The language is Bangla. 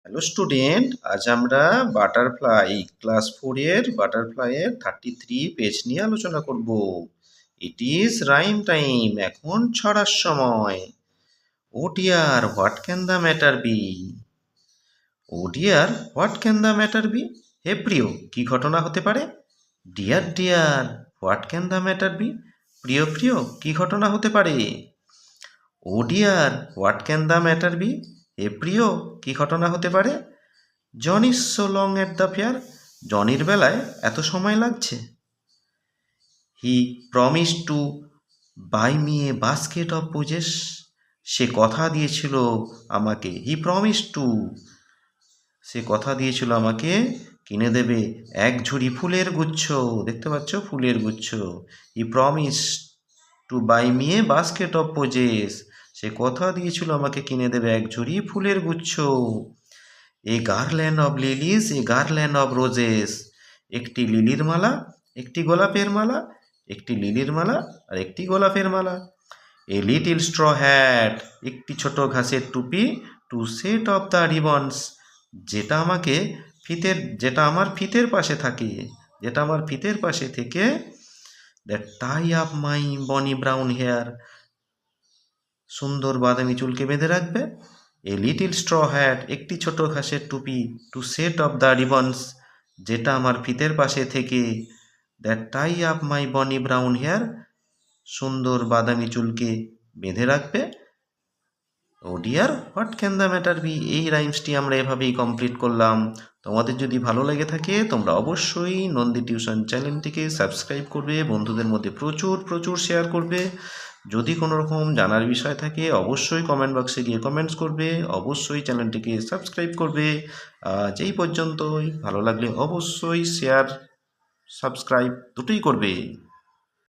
হ্যালো স্টুডেন্ট, আজ আমরা বাটারফ্লাই ক্লাস 4 এর বাটারফ্লাইয়ের 33 পেজ নিয়ে আলোচনা করব। It is rhyme time. এখন ছড়ার সময়। Oh dear, what can the matter be? Oh dear, what can the matter be? হে প্রিয়, কি ঘটনা হতে পারে? Dear dear, what can the matter be? প্রিয় প্রিয়, কি ঘটনা হতে পারে? Oh dear, what can the matter be? হে প্রিয়, কি ঘটনা হতে পারে? John is so long at the fair. জনির বেলায় এত সময় লাগছে। হি promise to buy me a basket of posies. সে কথা দিয়েছিল আমাকে। সে কথা দিয়েছিল আমাকে কিনে দেবে এক ঝুড়ি ফুলের গুচ্ছ। দেখতে পাচ্ছ, ফুলের গুচ্ছ। He promise to buy me a basket of posies. সে কথা দিয়েছিল আমাকে কিনে দেবে এক ঝুড়ি ফুলের গুচ্ছ। A garland of lilies, a garland of roses. একটি লিলির মালা, একটি গোলাপের মালা, একটি লিলির মালা আর একটি গোলাপের মালা। এ লিটিল স্ট্র হ্যাট, একটি ছোট ঘাসের টুপি। Two set of the ribbons, যেটা আমার ফিতের পাশে থেকে দ্যাট টাই আপ মাই বনি ব্রাউন হেয়ার, সুন্দর বাদামি চুলকে বেঁধে রাখবে। এ লিটিল স্ট্র হ্যাট, একটি ছোট ঘাসের টুপি। Two set of the ribbons, যেটা আমার ফিতের পাশে থেকে দ্যাট টাই আপ মাই বনি ব্রাউন হেয়ার, সুন্দর বাদামি চুলকে বেঁধে রাখবে। Oh dear, what can the matter be? এই রাইমসটি আমরা এভাবেই কমপ্লিট করলাম। তোমাদের যদি ভালো লেগে থাকে তোমরা অবশ্যই নন্দী টিউশন চ্যানেলটিকে সাবস্ক্রাইব করবে, বন্ধুদের মধ্যে প্রচুর প্রচুর শেয়ার করবে। যদি কোনো রকম জানার বিষয় থাকে অবশ্যই কমেন্ট বক্সে গিয়ে কমেন্টস করবে, অবশ্যই চ্যানেলটিকে সাবস্ক্রাইব করবে। আজ এই পর্যন্তই। ভালো লাগলে অবশ্যই শেয়ার, সাবস্ক্রাইব দুটোই করবে।